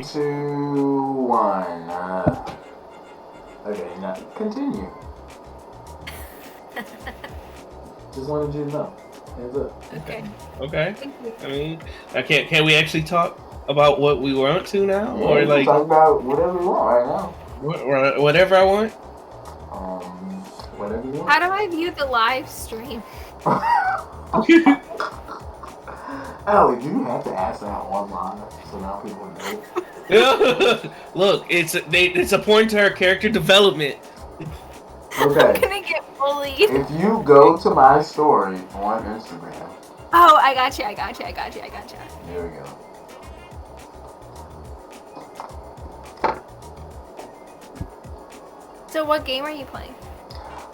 Two, one. Okay, now continue. Just wanted you to know. Hands up. Okay. I mean, can we actually talk about what we want to now, Yeah, or you can like talk about whatever you want right now. whatever I want? Whatever you want. How do I view the live stream? Allie, do you have to ask that online so now people know? Look, it's a point to her character development. Okay. I'm gonna get bullied. If you go to my story on Instagram. Oh, I got you. There we go. So what game are you playing?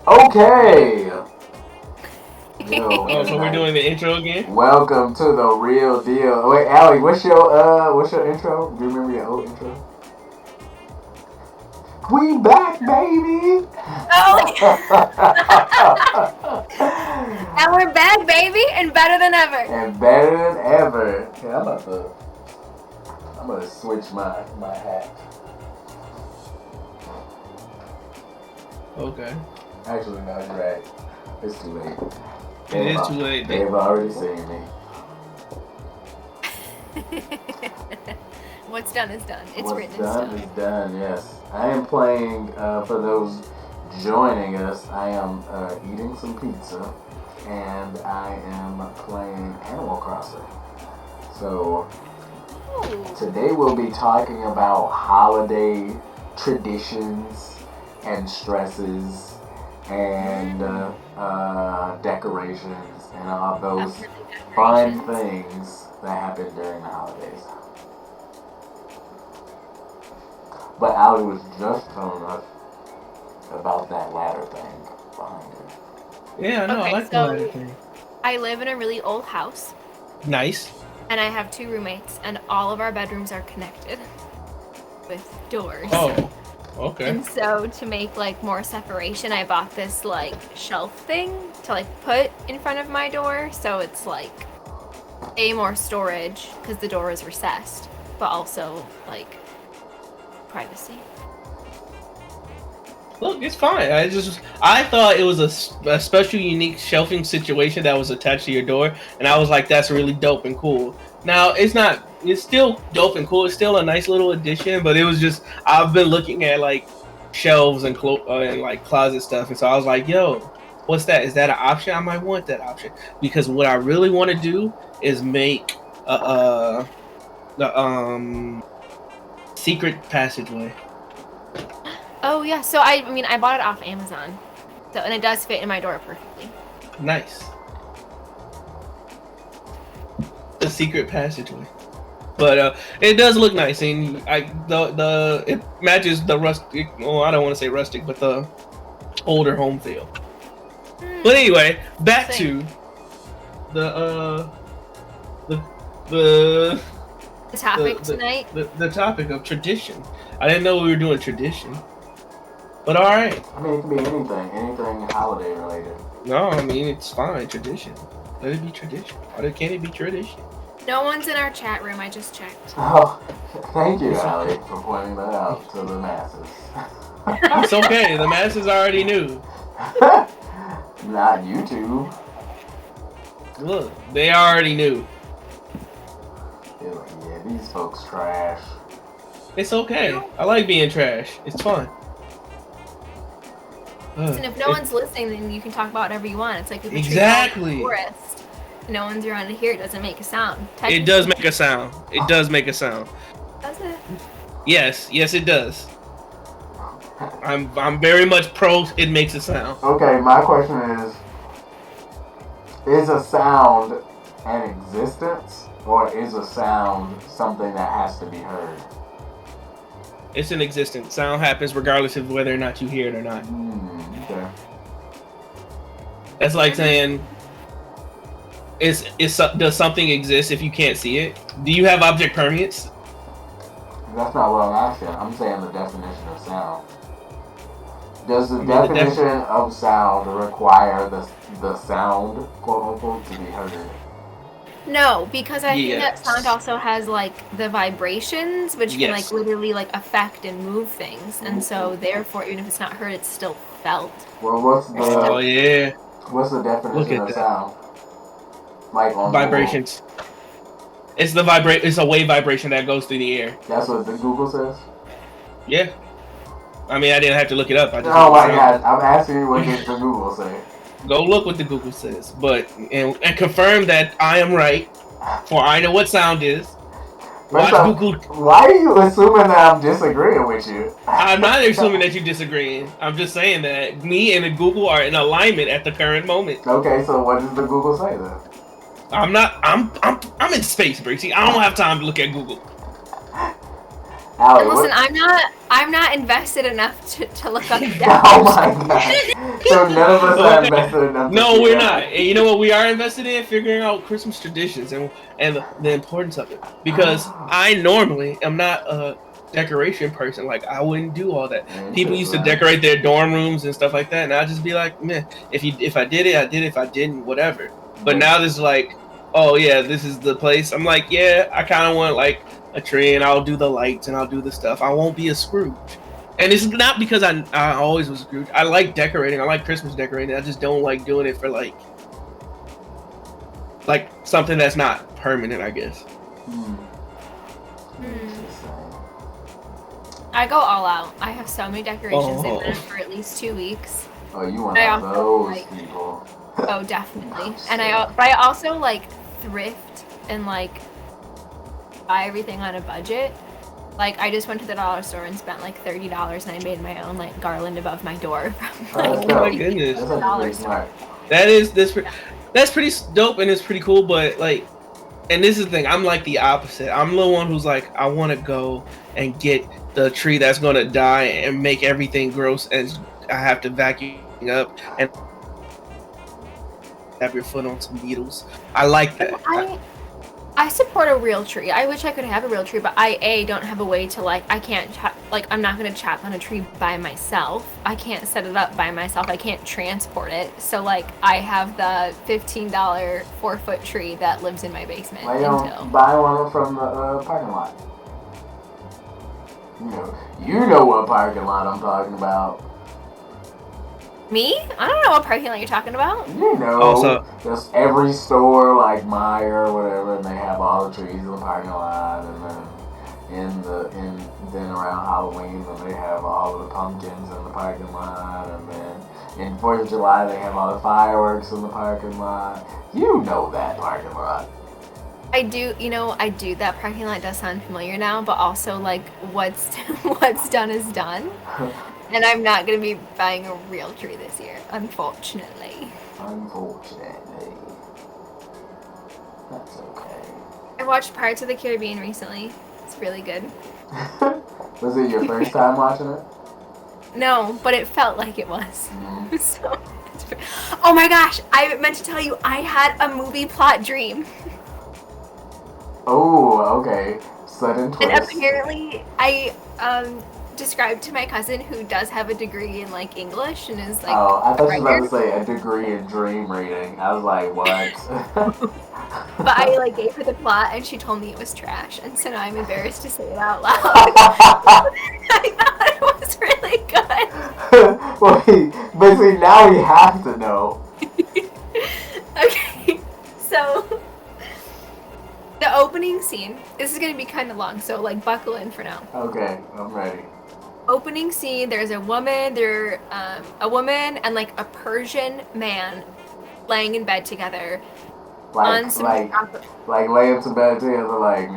Okay. Oh, so we're doing the intro again? Welcome to the real deal. Wait, Allie, what's your intro? Do you remember your old intro? We back, baby! Oh! And we're back, baby, and better than ever. Yeah, I'm gonna switch my hat. Okay. Actually, no, you're right. It's too late. It is too late. They've already seen me. What's done is done. It's written in stone. What's done is done, yes. I am playing, for those joining us, I am eating some pizza, and I am playing Animal Crossing. So, today we'll be talking about holiday traditions and stresses and decorations and all those fun things that happen during the holidays. But Allie was just telling us about that ladder thing behind her. Yeah, no, I like the ladder thing. I live in a really old house. Nice. And I have 2 roommates, and all of our bedrooms are connected with doors. Oh, okay. And so to make like more separation, I bought this like shelf thing to like put in front of my door, so it's like more storage because the door is recessed, but also like privacy. Look, it's fine. I thought it was a special, unique shelving situation that was attached to your door, and I was like, that's really dope and cool. Now, it's not. It's still dope and cool. It's still a nice little addition, but it was just, I've been looking at like shelves and like closet stuff, and so I was like, yo, what's that? Is that an option? I might want that option, because what I really want to do is make the secret passageway. Oh yeah, so I bought it off Amazon, so and it does fit in my door perfectly. Nice. The secret passageway, but it does look nice, and it matches the rustic. Well, I don't want to say rustic, but the older home feel. But anyway, back to the topic tonight. The topic of tradition. I didn't know we were doing tradition. But all right. I mean, it can be anything holiday related. No, I mean, it's fine. Tradition. Let it be tradition. Why can't it be tradition? No one's in our chat room. I just checked. Oh, thank you, Allie, for pointing that out to the masses. It's okay. The masses already knew. Not YouTube. Look, they already knew. Yeah, these folks trash. It's okay. I like being trash. It's fun. And if no one's listening, then you can talk about whatever you want. It's like if exactly. Forest. No one's around to hear. It doesn't make a sound. It does make a sound. It does make a sound. Does it? Yes, it does. I'm very much pro. It makes a sound. Okay, my question is a sound an existence, or is a sound something that has to be heard? It's an existence. Sound happens regardless of whether or not you hear it or not. Okay. That's like saying, does something exist if you can't see it? Do you have object permanence? That's not what I'm asking. I'm saying the definition of sound. Does the definition of sound require the sound, quote unquote, to be heard? No, because I think that Yes. sound also has like the vibrations, which can like Yes. literally like affect and move things, and so therefore, even if it's not heard, it's still felt. Well, Oh yeah. what's the Look definition at of that. sound? Like on Google. Vibrations. It's the vibrate. It's a wave vibration that goes through the air. That's what the Google says. Yeah. I mean, I didn't have to look it up. I just Oh know my the god, sound. I'm asking you what did the Google say. Go look what the Google says, but and confirm that I am right. For I know what sound is. Watch First off, Google. why are you assuming that I'm disagreeing with you? I'm not assuming that you're disagreeing. I'm just saying that me and the Google are in alignment at the current moment. Okay, so what does the Google say then? I'm not. I'm in space, Bracey. I don't have time to look at Google. Allie, And listen, what? I'm not invested enough to look up the Oh definition. my god. So none of us are invested enough to No, see we're that. not. And you know what? We are invested in figuring out Christmas traditions and the importance of it. Because I normally am not a decoration person. Like I wouldn't do all that. People used to decorate their dorm rooms and stuff like that, and I'd just be like, man, if I did it, I did it. If I didn't, whatever. But now this is like, oh yeah, this is the place. I'm like, yeah, I kind of want like a tree, and I'll do the lights and I'll do the stuff. I won't be a Scrooge. And it's not because I always was a Scrooge. I like decorating. I like Christmas decorating. I just don't like doing it for like something that's not permanent, I guess. I go all out. I have so many decorations they've been in for at least 2 weeks. Oh, you want I to also, those like- people. Oh, definitely. And I also like thrift and like buy everything on a budget. Like I just went to the dollar store and spent like $30, and I made my own like garland above my door. From, like, Oh my goodness. That's actually pretty smart. That's pretty dope and it's pretty cool. But like, and this is the thing. I'm like the opposite. I'm the one who's like, I want to go and get the tree that's gonna die and make everything gross, and I have to vacuum up and have your foot on some needles. I like that. I support a real tree. I wish I could have a real tree, but I don't have a way to like. I can't I'm not gonna chop on a tree by myself. I can't set it up by myself. I can't transport it. So like I have the $15 4-foot tree that lives in my basement. Why you don't buy one from the parking lot? You know what parking lot I'm talking about. Me? I don't know what parking lot you're talking about. You know, Also- just every store like Meijer or whatever, and they have all the trees in the parking lot, and then around Halloween, then they have all of the pumpkins in the parking lot, and then in 4th of July they have all the fireworks in the parking lot. You know that parking lot. I do, that parking lot does sound familiar now, but also like what's done is done. And I'm not going to be buying a real tree this year, unfortunately. Unfortunately. That's okay. I watched Pirates of the Caribbean recently. It's really good. Was it your first time watching it? No, but it felt like it was. Mm-hmm. So, oh my gosh, I meant to tell you, I had a movie plot dream. Oh, okay. Sudden twist. And apparently, I described to my cousin who does have a degree in like English and is like. Oh, I thought you were writer. about to say a degree in dream reading. I was like, what? But I like gave her the plot and she told me it was trash, and so now I'm embarrassed to say it out loud. I thought it was really good. Wait, but see, now we have to know. Okay, so the opening scene. This is gonna be kind of long, so like buckle in for now. Okay, I'm ready. Opening scene. There's a woman. A woman and like a Persian man laying in bed together. Like, On some like laying to bed together, like.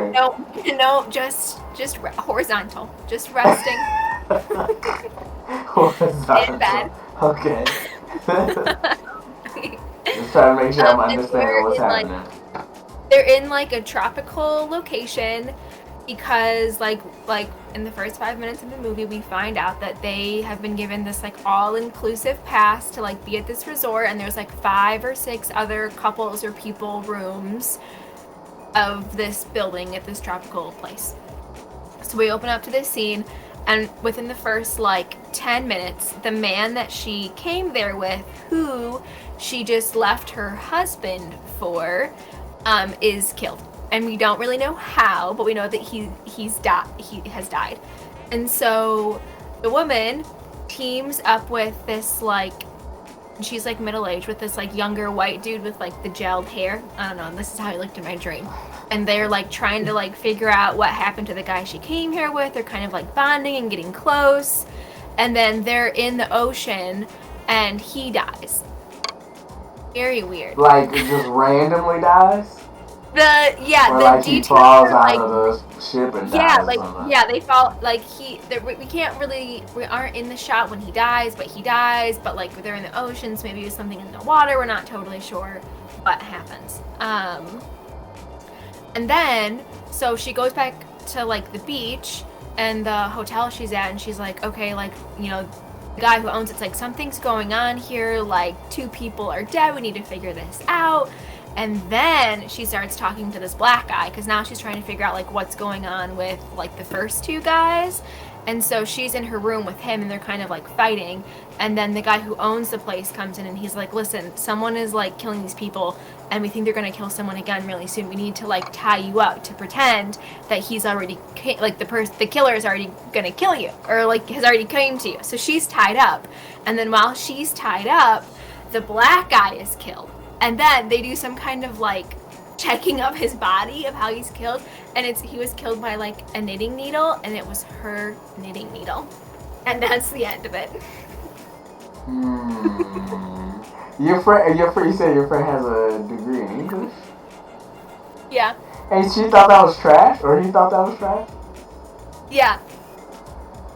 No, just horizontal, just resting in bed. Okay. Just trying to make sure I'm And understanding they're what's in, like, happening. They're in like a tropical location because like in the first 5 minutes of the movie we find out that they have been given this like all-inclusive pass to like be at this resort, and there's like 5 or 6 other couples or people rooms of this building at this tropical place. So we open up to this scene, and within the first like 10 minutes, the man that she came there with, who she just left her husband for, is killed. And we don't really know how, but we know that he has died. And so the woman teams up with this, like, she's like middle-aged, with this like younger white dude with like the gelled hair. I don't know, this is how he looked in my dream. And they're like trying to like figure out what happened to the guy she came here with. They're kind of like bonding and getting close. And then they're in the ocean and he dies. Very weird. Like, it just randomly dies? Or the like he details falls are, out like, of the ship and yeah, dies. like they fall, like we aren't in the shot when he dies, but like they're in the ocean, so maybe it was something in the water. We're not totally sure what happens. And then so she goes back to like the beach and the hotel she's at, and she's like, okay, like, you know, the guy who owns it's like, something's going on here, like 2 people are dead, we need to figure this out. And then she starts talking to this black guy, because now she's trying to figure out like what's going on with like the first 2 guys. And so she's in her room with him and they're kind of like fighting. And then the guy who owns the place comes in and he's like, listen, someone is like killing these people and we think they're going to kill someone again really soon. We need to like tie you up to pretend that he's already like the killer is already going to kill you, or like has already came to you. So she's tied up. And then while she's tied up, the black guy is killed. And then they do some kind of like checking of his body of how he's killed, and he was killed by like a knitting needle, and it was her knitting needle. And that's the end of it. Your friend, you said your friend has a degree in English? Yeah. And she thought that was trash? Or he thought that was trash? Yeah.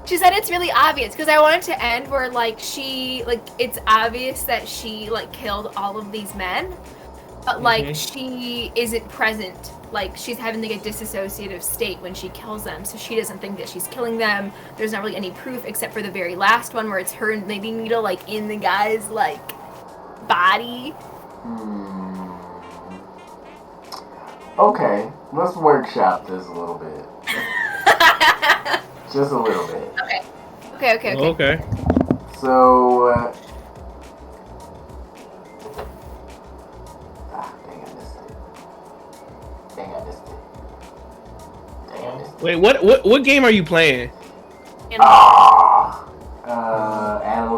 She said it's really obvious, because I wanted to end where like it's obvious that she like killed all of these men, but like she isn't present, like she's having like a disassociative state when she kills them, so she doesn't think that she's killing them. There's not really any proof except for the very last one where it's her knitting needle like in the guy's like body. Okay, let's workshop this a little bit. Just a little bit. Okay. So, dang, I missed it. Wait, what game are you playing? Animal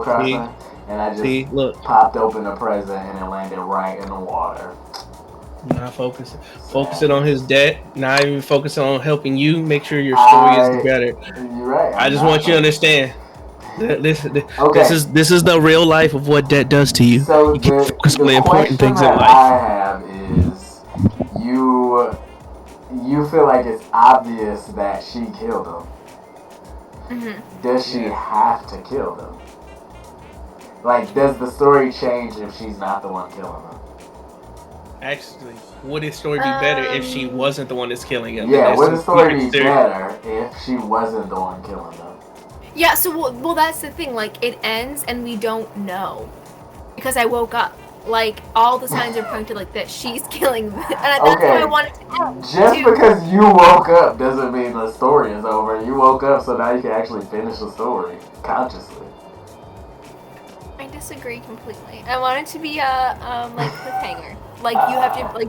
Crossing. And I just popped open a present and it landed right in the water. Not focusing on his debt, not even focusing on helping you make sure your story is better. You're right. I just want you to understand. This is the real life of what debt does to you. So you can't focus on the important things in life. I have is you feel like it's obvious that she killed him. Mm-hmm. Does she have to kill them? Like, does the story change if she's not the one killing them? Actually, would his story be better if she wasn't the one that's killing him? Yeah, would the story be better if she wasn't the one killing them? Yeah, so, well, that's the thing. Like, it ends and we don't know. Because I woke up. Like, all the signs are pointed like that she's killing them. And that's what I wanted to end. Just because you woke up doesn't mean the story is over. You woke up so now you can actually finish the story consciously. I disagree completely. I want it to be a like cliffhanger. Like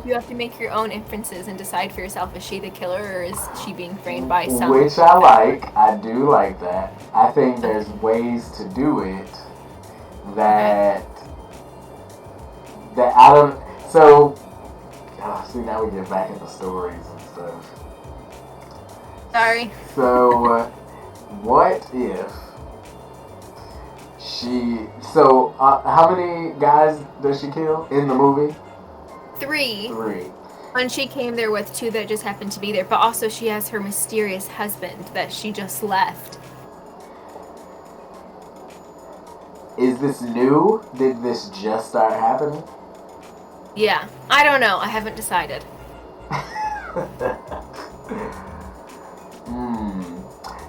you have to make your own inferences and decide for yourself: is she the killer or is she being framed by someone? Which I like. I do like that. I think there's ways to do it that I don't. So see, now we get back into stories and stuff. Sorry. So what if? So, how many guys does she kill in the movie? 3. 3. And she came there with 2 that just happened to be there, but also she has her mysterious husband that she just left. Is this new? Did this just start happening? Yeah. I don't know. I haven't decided.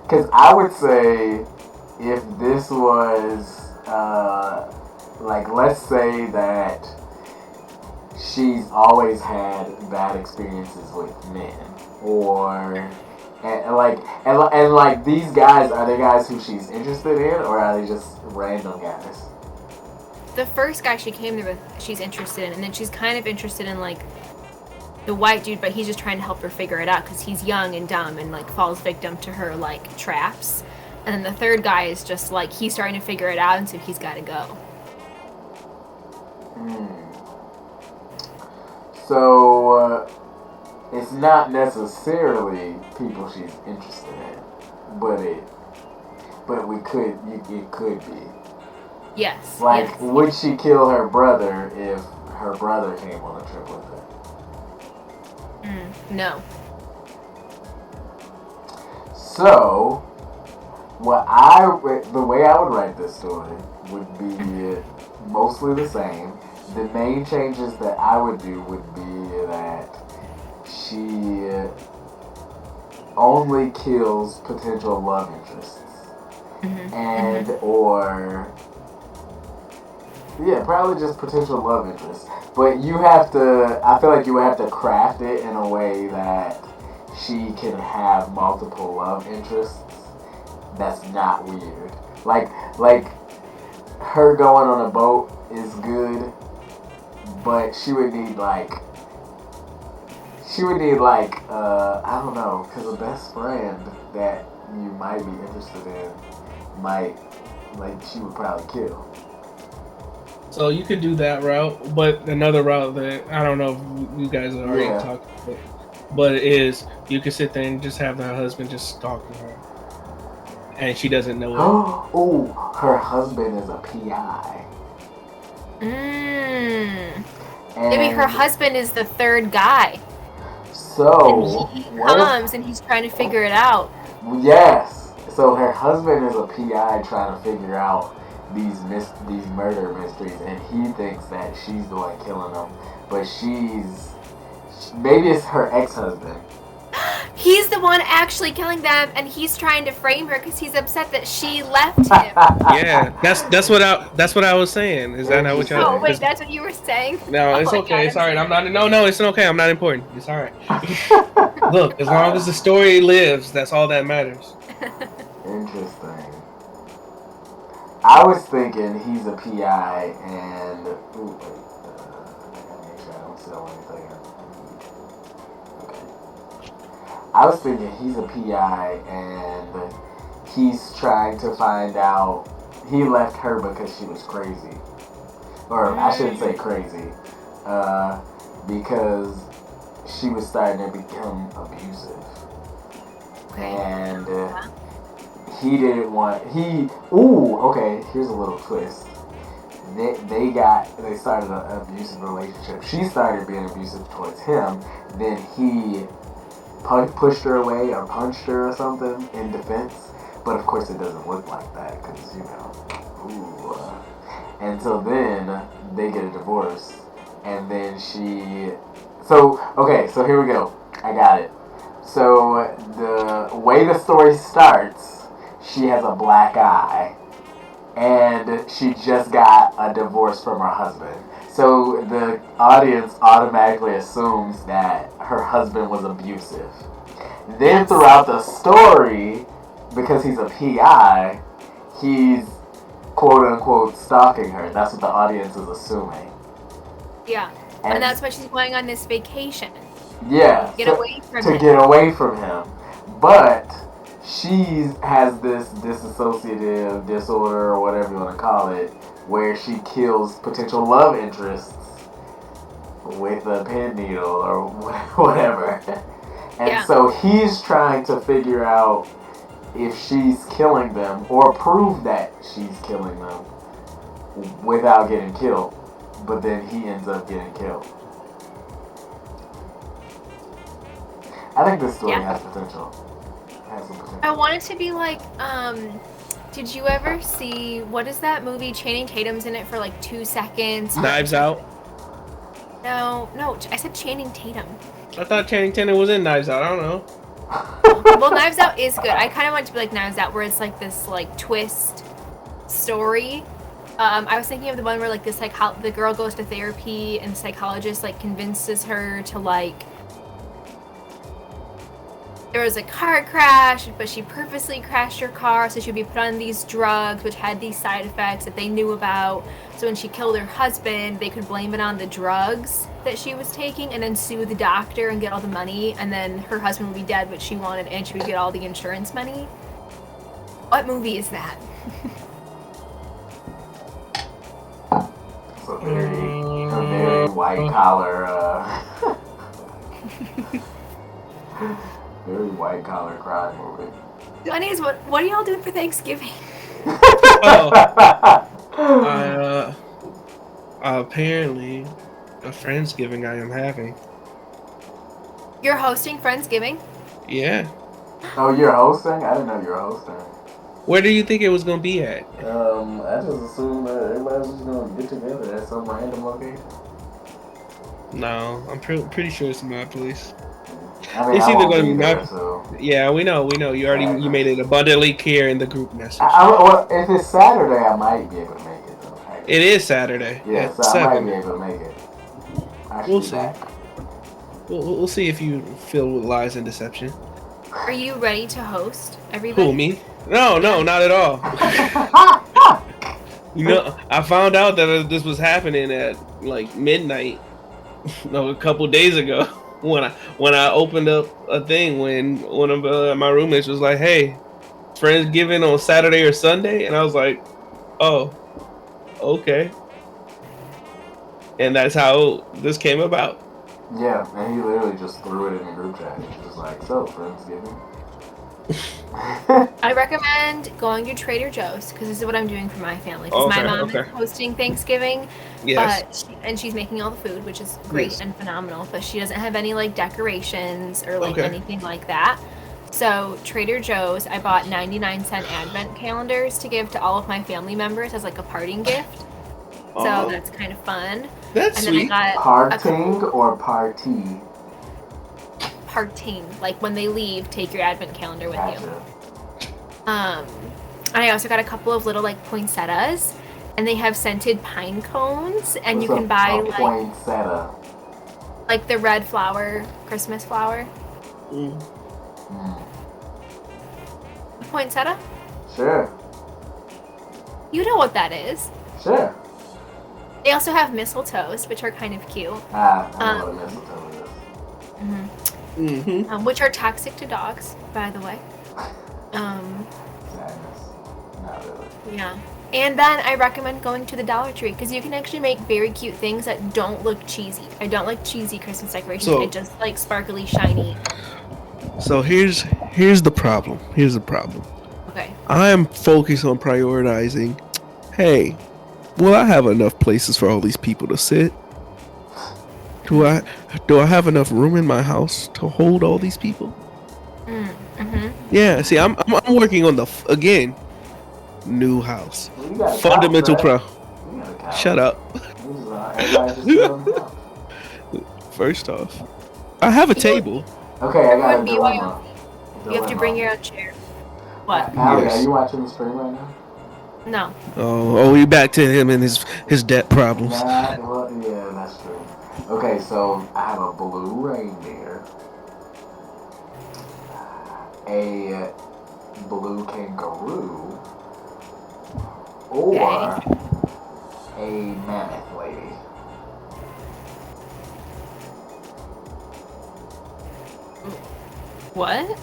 Because I would say if this was, like, let's say that she's always had bad experiences with men, or And like these guys, are they guys who she's interested in, or are they just random guys? The first guy she came there with, she's interested in, and then she's kind of interested in like the white dude, but he's just trying to help her figure it out because he's young and dumb and like falls victim to her like traps. And then the third guy is just like he's starting to figure it out, and so he's got to go. So it's not necessarily people she's interested in, but it could be. Yes. Like, yes. would she kill her brother if her brother came on a trip with her? No. So, the way I would write this story would be mostly the same. The main changes that I would do would be that she only kills potential love interests. And, or... yeah, probably just potential love interests. But you have to... I feel like you would have to craft it in a way that she can have multiple love interests. That's not weird. Like her going on a boat is good, but she would need like I don't know, because a best friend that you might be interested in she would probably kill. So you could do that route, but another route that I don't know if you guys are already talking about, but it is you could sit there and just have her husband just stalking her, and she doesn't know it. Oh, her husband is a PI. Maybe her husband is the third guy. So and he comes and he's trying to figure it out. Yes. So her husband is a PI trying to figure out these murder mysteries, and he thinks that she's the one killing them, but maybe it's her ex-husband. He's the one actually killing them, and he's trying to frame her because he's upset that she left him. Yeah, that's what I was saying. Is that not what y'all? Oh wait, that's what you were saying. No, it's okay. God, it's alright. I'm not. No, it's okay. I'm not important. It's alright. Look, as long as the story lives, that's all that matters. Interesting. I was thinking he's a PI, and I gotta make sure I don't sell anything. I was thinking he's a PI and he's trying to find out. He left her because she was crazy. Or I shouldn't say crazy. Because she was starting to become abusive. And he didn't want... okay, here's a little twist. They started an abusive relationship. She started being abusive towards him. Then he... pushed her away or punched her or something in defense, but of course it doesn't look like that because and so then they get a divorce, and then so here we go. I got it. So the way the story starts, she has a black eye, and she just got a divorce from her husband. So the audience automatically assumes that her husband was abusive. Then throughout the story, because he's a PI, he's quote-unquote stalking her. That's what the audience is assuming. Yeah, and that's why she's going on this vacation. Yeah, to get away from him. But she has this dissociative disorder, or whatever you want to call it, where she kills potential love interests with a pen needle or whatever. And so he's trying to figure out if she's killing them or prove that she's killing them without getting killed. But then he ends up getting killed. I think this story has potential. I want it to be like, did you ever see, what is that movie? Channing Tatum's in it for like 2 seconds. Knives Out? No, I said Channing Tatum. I thought Channing Tatum was in Knives Out. I don't know. Well, Knives Out is good. I kind of want it to be like Knives Out, where it's like this like twist story. I was thinking of the one where like this the girl goes to therapy and the psychologist like convinces her to like. there was a car crash, but she purposely crashed her car so she'd be put on these drugs, which had these side effects that they knew about. So when she killed her husband, they could blame it on the drugs that she was taking and then sue the doctor and get all the money. And then her husband would be dead, but she wanted, and she would get all the insurance money. What movie is that? It's a very white collar, very white collar crime movie. Anyways, what are y'all doing for Thanksgiving? Apparently, a Friendsgiving I am having. You're hosting Friendsgiving? Yeah. Oh, you're hosting? I didn't know you were hosting. Where do you think it was gonna be at? I just assumed that everybody's just gonna get together at some random location. No, I'm pretty sure it's my place. I mean, It's I either won't gonna be be there, my- so. Yeah, we know. You made it abundantly clear in the group message. Well, if it's Saturday, I might be able to make it though. It is Saturday. Yeah, at so I might 7. be able to make it. I should We'll be see. back. We'll see if you fill with lies and deception. Are you ready to host everybody? Who, me? No, not at all. I found out that this was happening at like midnight, a couple days ago when I opened up a thing when one of my roommates was like, "Hey, Friendsgiving on Saturday or Sunday," and I was like, "Oh, okay." And that's how this came about. Yeah, and he literally just threw it in the group chat. He was like, "So, Friendsgiving." I recommend going to Trader Joe's because this is what I'm doing for my family. Because my mom is hosting Thanksgiving, Yes. and she's making all the food, which is great and phenomenal. But she doesn't have any like decorations or like anything like that. So Trader Joe's, I bought 99-cent advent calendars to give to all of my family members as like a parting gift. So that's kind of fun. That's and sweet. Then I got Parting or party? Parting, like when they leave, take your advent calendar with Gotcha. you. And I also got a couple of little like poinsettias, and they have scented pine cones, and you can buy like poinsettia. Like the red flower, Christmas flower. Poinsettia? Sure. You know what that is. Sure. They also have mistletoes, which are kind of cute. I know what a mistletoe is. Which are toxic to dogs, by the way. Sadness. Not really. Yeah. And then I recommend going to the Dollar Tree because you can actually make very cute things that don't look cheesy. I don't like cheesy Christmas decorations. I just like sparkly, shiny. So here's the problem. Okay. I am focused on prioritizing. Hey, will I have enough places for all these people to sit? Do I have enough room in my house to hold all these people? Yeah. See, I'm working on the new house. Well, you got a Fundamental couch, pro. right? You got a couch. Shut up. Everybody just sit on the couch. First off, I have a table. Okay, I got a Everyone dilemma. You have to bring your own chair. What? Allie, Yes. are you watching the stream right now? No. Oh, we back to him and his debt problems. Nah, well, yeah, that's true. Okay, so I have a blue reindeer, a blue kangaroo, or a mammoth lady. What?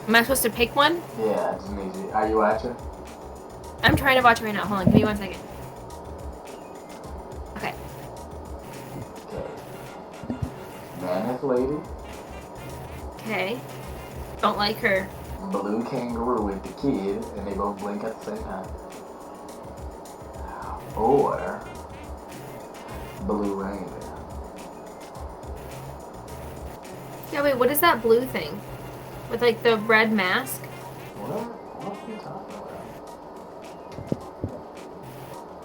Am I supposed to pick one? Yeah, I just need you. Are you watching? I'm trying to watch it right now. Hold on, give me 1 second. Okay. Okay. Mammoth lady, Okay. Don't like her. blue kangaroo with the kid, and they both blink at the same time. Or blue reindeer. Yeah, wait, what is that blue thing? With like the red mask? What? What are you talking about?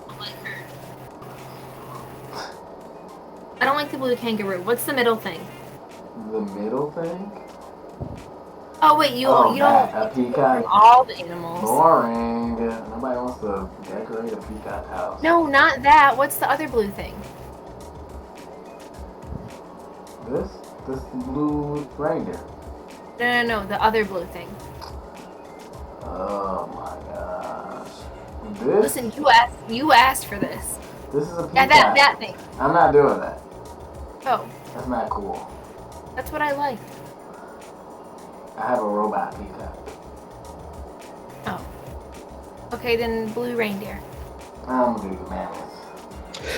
Don't like her. I don't like the blue kangaroo. What's the middle thing? The middle thing? Oh wait, you don't a from peacock. all the animals. Boring. Nobody wants to decorate a peacock house. No, not that. What's the other blue thing? This blue reindeer. No, the other blue thing. Oh my gosh. This. Listen, you asked for this. This is a peacock. Yeah, that thing. I'm not doing that. Oh, That's not cool. that's what I liked. I have a robot peacock. Oh. Okay, then blue reindeer. I'm gonna do the mammoth.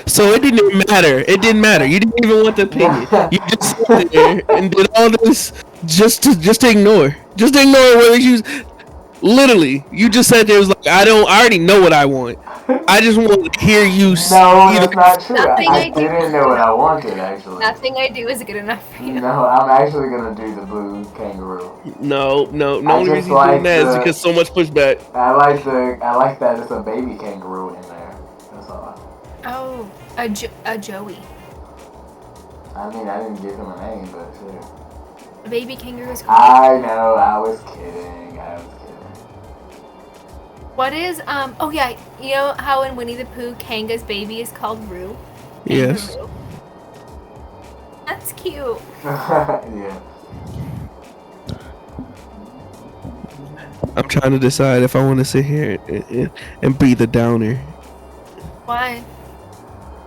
So it didn't even matter. It didn't matter. You didn't even want the opinion. You just sat there and did all this just to ignore. Just to ignore whether you. Literally, you just sat there. Was like, I already know what I want. I just want to hear you. No, that's not true. I didn't know what I wanted actually. Nothing I do is good enough for you. No, I'm actually gonna do the blue kangaroo. No. The I only just reason you're like doing that is the- because so much pushback. I like that it's a baby kangaroo in there. That's all. Oh, a Joey. I mean, I didn't give him a name, but sure. A baby kangaroo is called. I know. I was kidding. What is Oh yeah, you know how in Winnie the Pooh, Kanga's baby is called Roo? Yes. Kangaroo. That's cute. Yeah. I'm trying to decide if I want to sit here and be the downer. Why?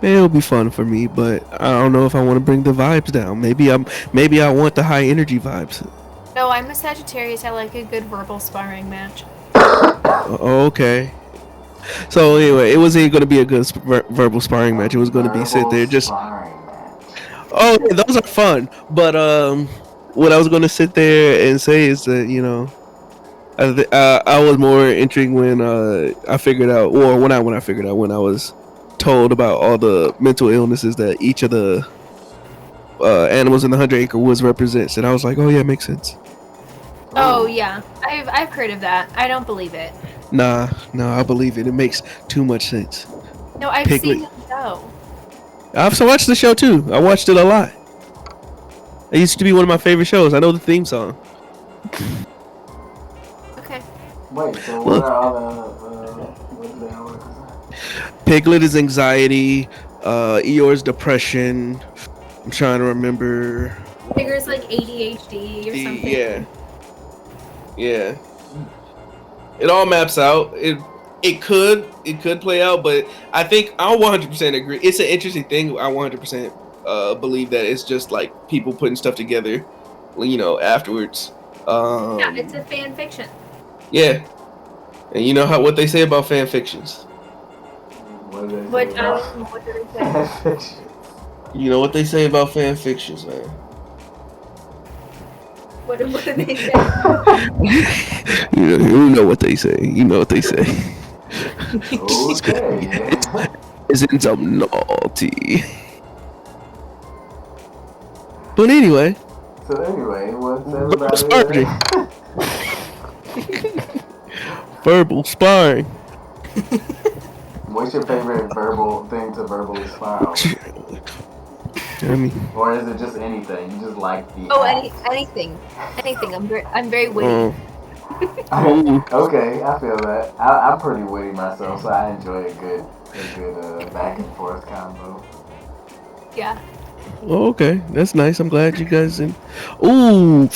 It'll be fun for me, but I don't know if I want to bring the vibes down. Maybe I want the high energy vibes. No, I'm a Sagittarius. I like a good verbal sparring match. Okay. So anyway, it wasn't going to be a good verbal sparring match. It was going to be sit there just. Oh, yeah, those are fun. But what I was going to sit there and say is that I was more intrigued when I figured out, or when I figured out, when I was told about all the mental illnesses that each of the animals in the 100 Acre Woods represents, and I was like, oh yeah, it makes sense. Oh yeah, I've heard of that. I don't believe it. Nah, I believe it. It makes too much sense. No, I've Piglet. seen the show. I've watched the show too. I watched it a lot. It used to be one of my favorite shows. I know the theme song. Okay. Wait, so what are all what do they all represent? Piglet is anxiety. Eeyore's depression. I'm trying to remember. Figures like ADHD or something. Yeah. It all maps out. It could play out, but I think I'll 100% agree. It's an interesting thing. I 100% believe that it's just like people putting stuff together, afterwards. Yeah, it's a fan fiction. Yeah, and you know what they say about fan fictions. What do they say What about what did they say? fan fiction? You know what they say about fan fictions, man. What did they say? You know what they say. You know what they say. Okay. Isn't some naughty. But anyway. So anyway, what's Verbal everybody? Verbal sparring. What's your favorite verbal thing to verbally spar over? I mean, Or is it just anything? You just like the Anything. I'm very witty. Okay, I feel that. I'm pretty witty myself, so I enjoy a good back and forth combo. Yeah. oh, okay, that's nice. I'm glad you guys. Ooh.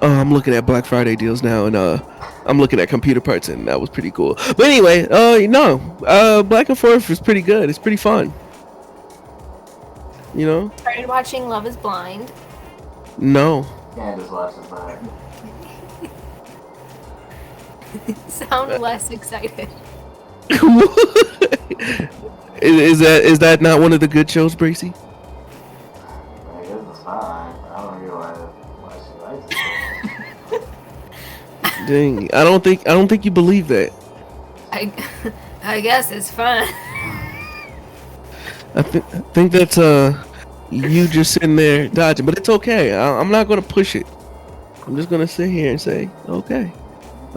I'm looking at Black Friday deals now, and I'm looking at computer parts, and that was pretty cool. But anyway, Black and Forth is pretty good. It's pretty fun. Started watching Love Is Blind. No. Candace watches that. Sound less excited. is that not one of the good shows, Bracy? I guess it's fine. I don't get why she likes it. Dang, I don't think you believe that. I guess it's fun. I think that's you just sitting there dodging, but it's okay. I'm not gonna push it. I'm just gonna sit here and say, okay,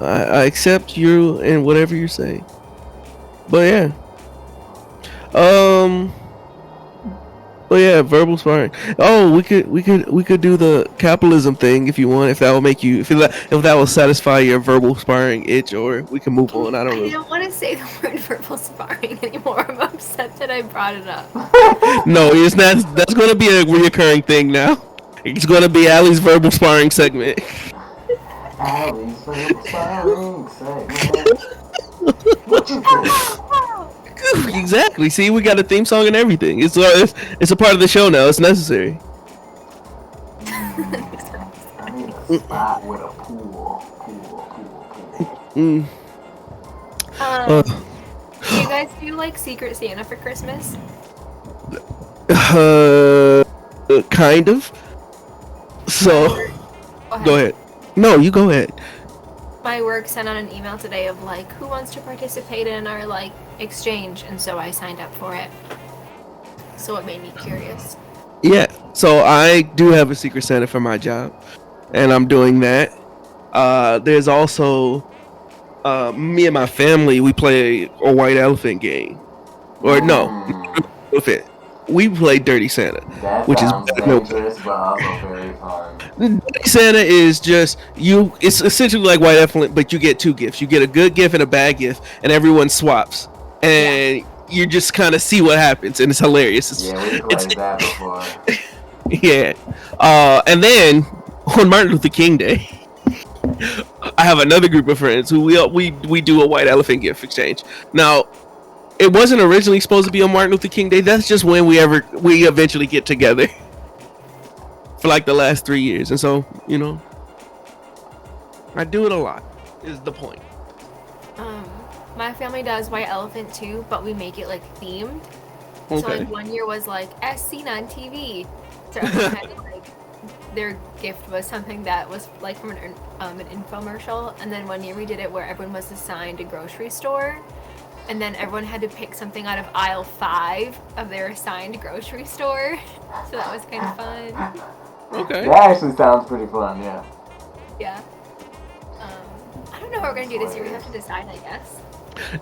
I accept you and whatever you're saying. But yeah, verbal sparring. Oh, we could do the capitalism thing if you want. If that will make you, if that will satisfy your verbal sparring itch, or we can move on. I don't I know. don't want to say the word verbal sparring anymore. I'm upset that I brought it up. No, it's not. That's going to be a reoccurring thing now. It's gonna be Allie's verbal sparring segment. Allie's verbal sparring segment. What you think? Exactly. See, we got a theme song and everything. It's a part of the show now. It's necessary. I need a spot with a pool. Mm. Do you guys do like Secret Santa for Christmas? Kind of. So, go ahead. No, you go ahead. My work sent out an email today of like, who wants to participate in our like exchange, and so I signed up for it. So it made me curious. Yeah. So I do have a Secret Santa for my job, and I'm doing that. There's also me and my family. We play a white elephant game, or no, elephant. We play Dirty Santa, That which is sounds dangerous, but also very fun. Dirty Santa is just you. It's essentially like white elephant, but you get two gifts. You get a good gift and a bad gift, and everyone swaps, and you just kind of see what happens, and it's hilarious. Yeah, we played that before. Yeah, and then on Martin Luther King Day, I have another group of friends who we do a white elephant gift exchange. Now, it wasn't originally supposed to be on Martin Luther King Day. That's just when we eventually get together for like the last 3 years, and so I do it a lot. Is the point? My family does white elephant too, but we make it like themed. So Okay. like 1 year was like as seen on TV. So everyone had to, like, their gift was something that was like from an infomercial, and then 1 year we did it where everyone was assigned a grocery store, and then everyone had to pick something out of aisle 5 of their assigned grocery store. So that was kind of fun. Okay. That actually sounds pretty fun, yeah. Yeah. I don't know what we're gonna do this year. We have to decide, I guess.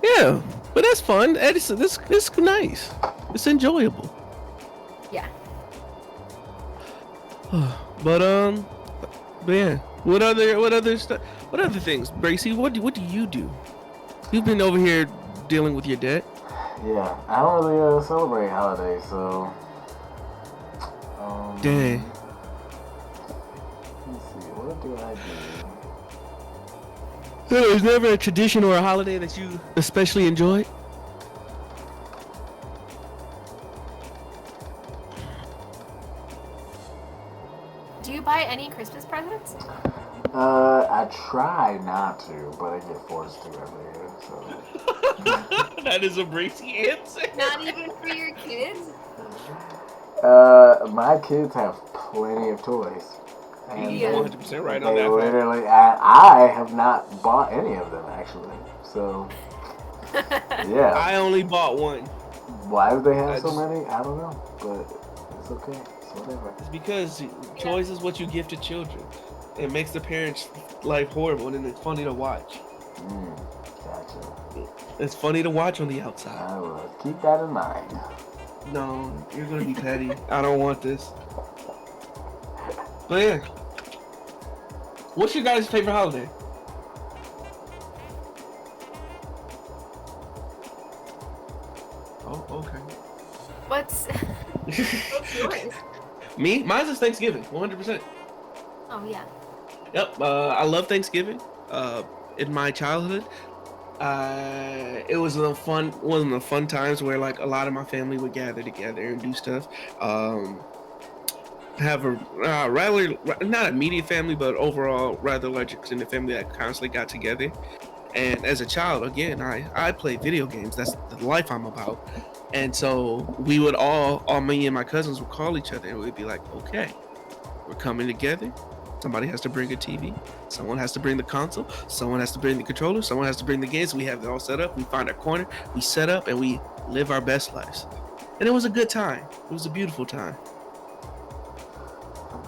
Yeah, but that's fun. It's nice. It's enjoyable. Yeah. But yeah. What other stuff? What other things, Bracy? What do you do? You've been over here dealing with your dad. Yeah, I don't really celebrate holidays, so. Dang. Let's see, what do I do? There's never a tradition or a holiday that you especially enjoyed? Do you buy any Christmas presents? I try not to, but I get forced to every year, so. That is a Bracy answer. Not even for your kids? My kids have plenty of toys. And Yeah. 100% right on they that. literally, I have not bought any of them actually. So, yeah. I only bought one. Why do they have I so just- many? I don't know, but it's okay. It's whatever. It's because toys is what you give to children. It makes the parents' life horrible, and it's funny to watch. Gotcha. It's funny to watch on the outside. I will keep that in mind. No, you're gonna be petty. I don't want this. But yeah. What's your guys' favorite holiday? Oh, okay. What's yours? Me? Mine's is Thanksgiving, 100%. Oh yeah. Yep, I love Thanksgiving. In my childhood, it was one of the fun times where like a lot of my family would gather together and do stuff. Have a rather not immediate family, but overall rather large extended family that constantly got together. And as a child, again, I played video games. That's the life I'm about. And so we would all me and my cousins would call each other and we'd be like, okay, we're coming together. Somebody has to bring a TV. Someone has to bring the console. Someone has to bring the controller. Someone has to bring the games. We have it all set up. We find our corner. We set up and we live our best lives. And it was a good time. It was a beautiful time.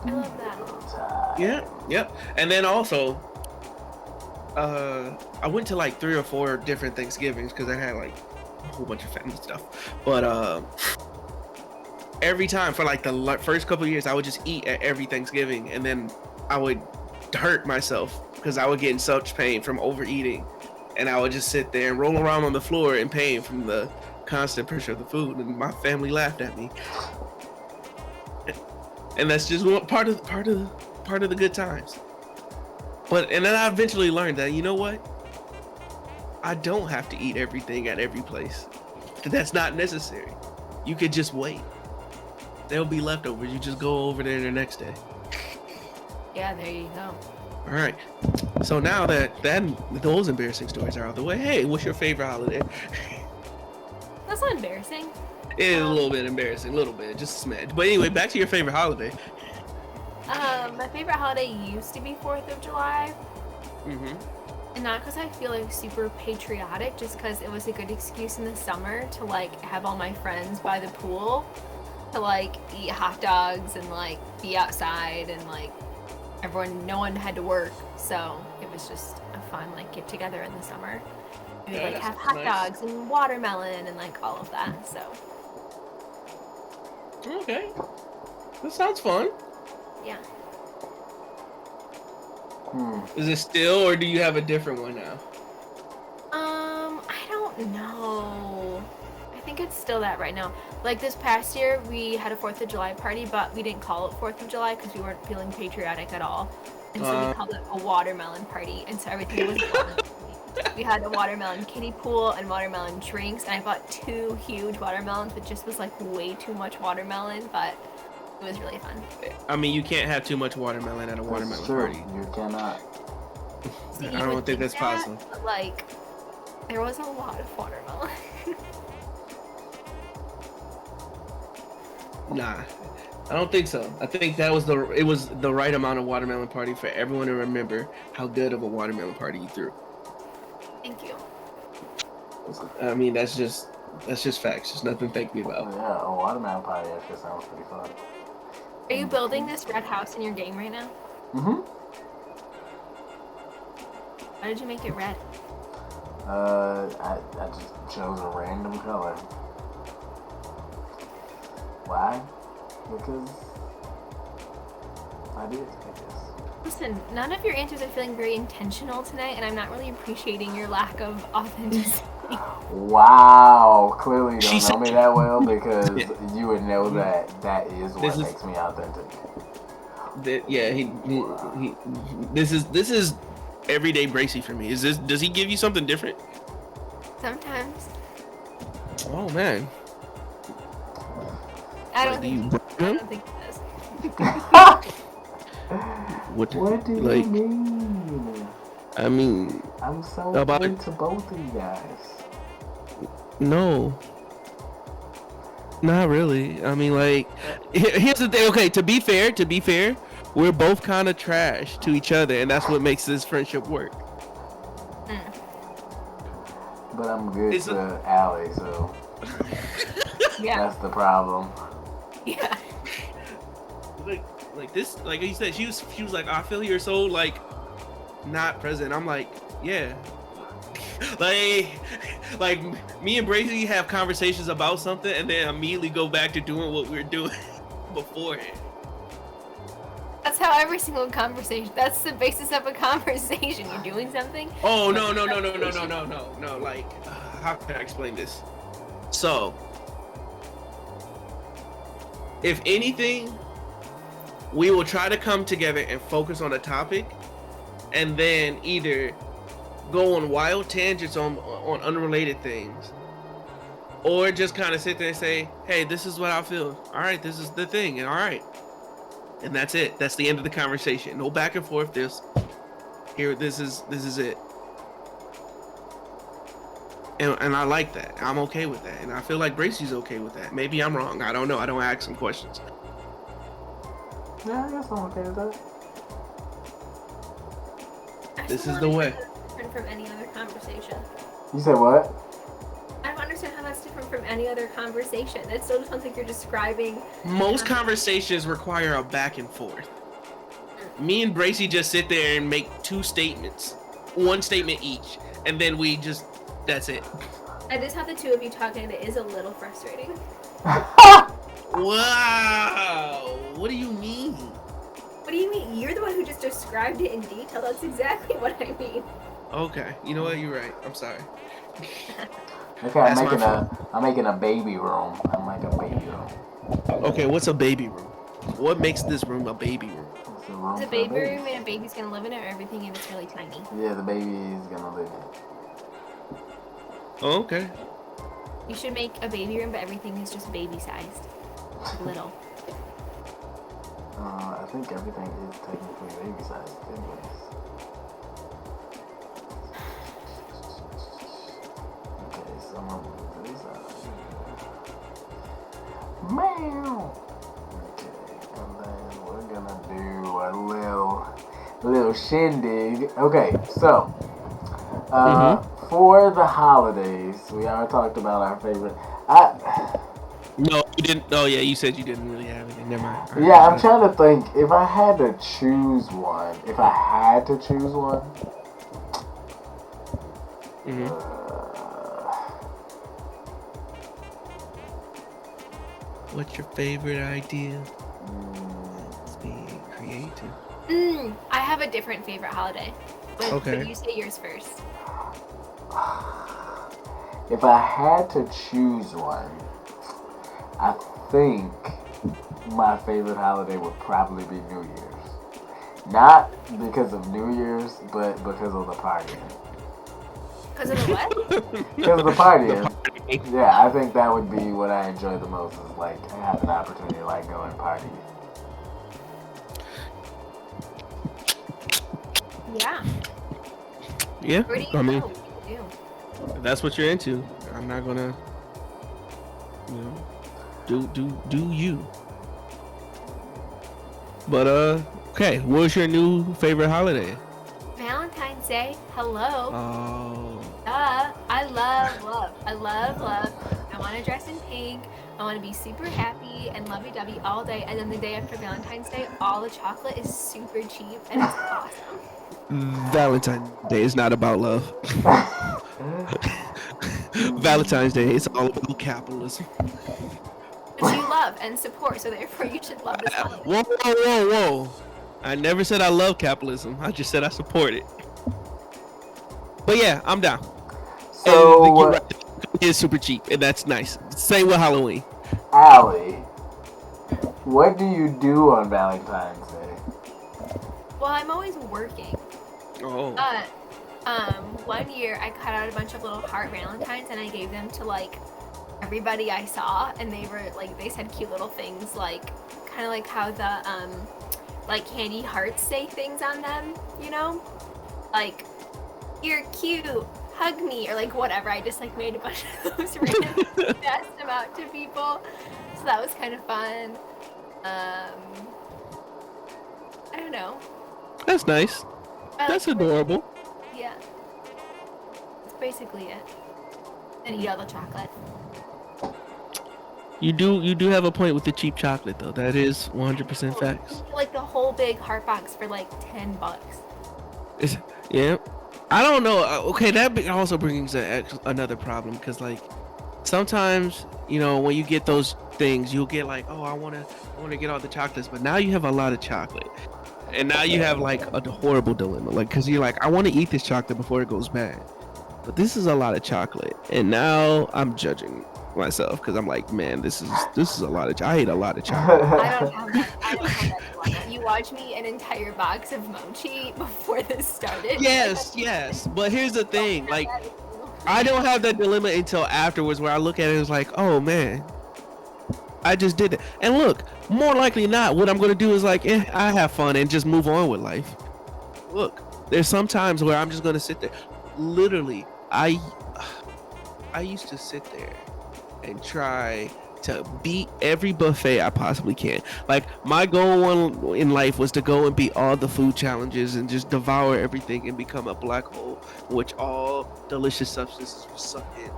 I love that. Yeah. Yep. And then also, I went to like 3 or 4 different Thanksgivings because I had like a whole bunch of family stuff. But every time for like the first couple of years, I would just eat at every Thanksgiving, and then I would hurt myself because I would get in such pain from overeating, and I would just sit there and roll around on the floor in pain from the constant pressure of the food, and my family laughed at me. and that's just one part of the good times. And then I eventually learned that, you know what? I don't have to eat everything at every place. That's not necessary. You could just wait. There'll be leftovers. You just go over there the next day. Yeah, there you go. All right. So now that those embarrassing stories are out of the way, hey, what's your favorite holiday? That's not embarrassing. It is a little bit embarrassing, a little bit, just a smidge. But anyway, back to your favorite holiday. My favorite holiday used to be 4th of July. Mm-hmm. And not because I feel like super patriotic, just because it was a good excuse in the summer to like have all my friends by the pool to like eat hot dogs and like be outside and like no one had to work, so it was just a fun like get together in the summer. We would like have hot dogs and watermelon and like all of that. So okay, that sounds fun. yeah. Is it still, or do you have a different one now? I don't know. I think it's still that right now. Like this past year, we had a 4th of July party, but we didn't call it 4th of July because we weren't feeling patriotic at all. And so we called it a watermelon party. And so everything was we had a watermelon kiddie pool and watermelon drinks. And I bought 2 huge watermelons, which just was like way too much watermelon, but it was really fun. I mean, you can't have too much watermelon at a watermelon party. You cannot. See, I don't think that's possible. But, like, there was a lot of watermelon. Nah, I don't think so. I think it was the right amount of watermelon party for everyone to remember how good of a watermelon party you threw. Thank you. I mean, that's just facts. Just nothing to thank me about. Yeah, a watermelon party actually sounds pretty fun. Are you building this red house in your game right now? Mm-hmm. Why did you make it red? I just chose a random color. Why? Because I did, I guess. Listen, none of your answers are feeling very intentional tonight, and I'm not really appreciating your lack of authenticity. Wow, clearly you don't know me that well because you would know that is what makes me authentic. This is everyday Bracy for me. Does he give you something different? Sometimes. Oh man. I don't think it does. What do you mean? I mean, I'm so into both of you guys. No. Not really. I mean, like, here's the thing. Okay, to be fair, we're both kind of trash to each other, and that's what makes this friendship work. But I'm good to Allie, so yeah, that's the problem. Yeah. Like this, like you said, she was like, I feel you're so like not present. I'm like, yeah. like me and Bracy have conversations about something and then immediately go back to doing what we were doing beforehand. That's how every single conversation, that's the basis of a conversation. You're doing something. Oh, no. Like, how can I explain this? So, if anything, we will try to come together and focus on a topic and then either go on wild tangents on unrelated things, or just kind of sit there and say, hey, this is what I feel. All right, this is the thing. All right. And that's it. That's the end of the conversation. No back and forth. This is it. And I like that. I'm okay with that. And I feel like Bracy's okay with that. Maybe I'm wrong. I don't know. I don't ask some questions. Yeah, I guess I'm okay with that. This is the way. Different from any other conversation. You said what? I don't understand how that's different from any other conversation. It still sounds like you're describing. Most conversations require a back and forth. Me and Bracy just sit there and make 2 statements, 1 statement each, and then that's it. I just have the 2 of you talking, and it is a little frustrating. Wow! What do you mean? What do you mean? You're the one who just described it in detail. That's exactly what I mean. Okay, you know what? You're right. I'm sorry. Okay, I'm making a baby room. I'm like a baby room. Okay, what's a baby room? What makes this room a baby room? It's a room It's a for baby babies. room and a baby's gonna live in it, or everything in it's really tiny. Yeah, the baby is gonna live in. Oh, okay. You should make a baby room, but everything is just baby sized. Little. I think everything is technically baby sized anyways. Okay, so I'm gonna move this out. Meow! Okay, and then we're gonna do a little shindig. Okay, so for the holidays, we already talked about our favorite. No, you didn't. Oh, yeah, you said you didn't really have anything. Never mind. All right, Yeah, I'm sorry. trying to think. If I had to choose one, Mhm. What's your favorite idea? Let's be creative. I have a different favorite holiday. But Okay. you say yours first. if I had to choose one, I think my favorite holiday would probably be New Year's. Not because of New Year's, but because of the partying. Because of the what? Because of the partying. Yeah, I think that would be what I enjoy the most, is like have an opportunity to like go and party. Yeah. Yeah, Where do you I mean, go? What do you do? if that's what you're into. I'm not gonna, do you. But okay, what's your new favorite holiday? Valentine's Day. Hello. Oh, I love love. I love love. I want to dress in pink. I want to be super happy and lovey-dovey all day. And then the day after Valentine's Day, all the chocolate is super cheap and it's awesome. Valentine's Day is not about love. Valentine's Day is all about capitalism. Which you love and support, so therefore you should love this holiday. Whoa. I never said I love capitalism. I just said I support it. But yeah, I'm down. So, And you're right, it is super cheap, and that's nice. Same with Halloween. Allie, what do you do on Valentine's Day? Well, I'm always working. Oh. But one year I cut out a bunch of little heart valentines and I gave them to like everybody I saw, and they were like, they said cute little things, like kind of like how the like candy hearts say things on them, you know, like you're cute, hug me, or like whatever. I just like made a bunch of those random passed them out to people, so that was kind of fun. I don't know. That's nice. That's adorable. Yeah. That's basically it. And eat all the chocolate. You do have a point with the cheap chocolate though. That is 100% facts. Like the whole big heart box for like $10. Yeah. I don't know. Okay, that also brings another problem, because like sometimes, when you get those things, you'll get like, oh, I want to get all the chocolates, but now you have a lot of chocolate. And now you have like a horrible dilemma, like, because you're like, I want to eat this chocolate before it goes bad, but this is a lot of chocolate, and now I'm judging myself because I'm like, man, this is a lot of. I ate a lot of chocolate. I don't have that dilemma. You watch me an entire box of mochi before this started. Yes, but here's the thing, like, I don't have that dilemma until afterwards, where I look at it as like, oh man, I just did it. And look, more likely than not, what I'm gonna do is like, I have fun and just move on with life. Look, there's some times where I'm just gonna sit there. Literally, I used to sit there and try to beat every buffet I possibly can. Like, my goal in life was to go and beat all the food challenges and just devour everything and become a black hole in which all delicious substances were sucked in.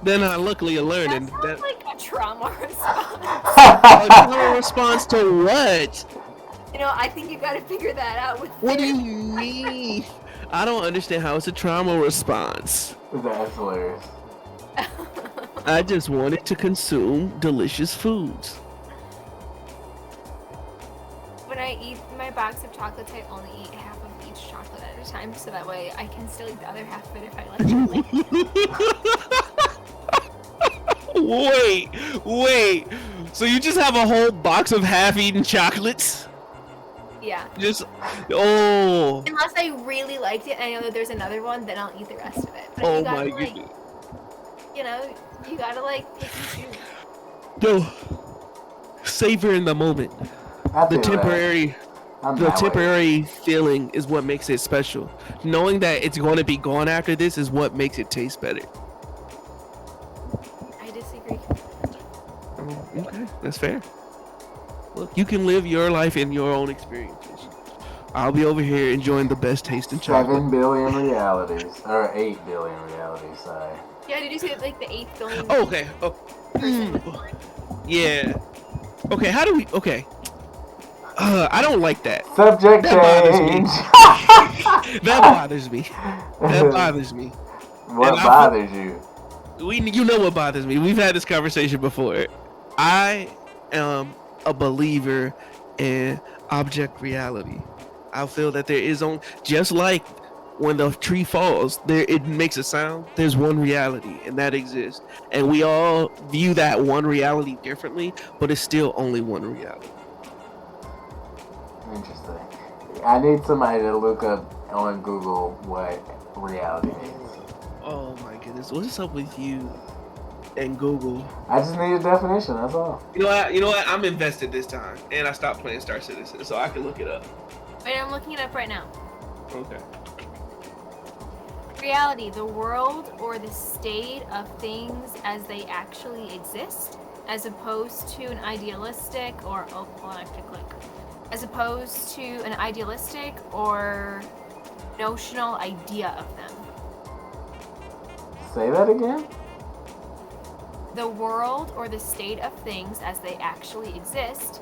Then I luckily learned, and That sounds like a trauma response. a trauma response to what? I think you gotta figure that out with What do you mean? I don't understand how it's a trauma response. That's hilarious. I just wanted to consume delicious foods. When I eat my box of chocolates, I only eat half of each chocolate at a time, so that way I can still eat the other half of it if I like it. Wait. So you just have a whole box of half-eaten chocolates? Yeah. Just oh. Unless I really liked it and I know that there's another one, then I'll eat the rest of it. But Oh you gotta, my like, goodness. you know, you gotta like pick and choose. No. Savor in the moment. I The feel that. temporary I'm the that way. temporary feeling is what makes it special. Knowing that it's going to be gone after this is what makes it taste better. I disagree. Okay, that's fair. Look, you can live your life in your own experiences. I'll be over here enjoying the best taste in chocolate. 7 billion realities. Or 8 billion realities, sorry. Yeah, did you say like the 8th billion Oh, okay. Oh, person was born? yeah. Okay, how do we... Okay. I don't like that. Subject That bothers me. change! That bothers me. That bothers me. What And I bothers you? You know what bothers me. We've had this conversation before. I am a believer in object reality. I feel that there is just like when the tree falls, it makes a sound. There's one reality, and that exists. And we all view that one reality differently, but it's still only one reality. Interesting. I need somebody to look up on Google what reality means. Oh my goodness, what's up with you and Google? I just need a definition, that's all. You know what? I'm invested this time, and I stopped playing Star Citizen, so I can look it up. Wait, I'm looking it up right now. Okay. Reality, the world or the state of things as they actually exist, as opposed to an idealistic or as opposed to an idealistic or notional idea of them. Say that again? The world or the state of things as they actually exist,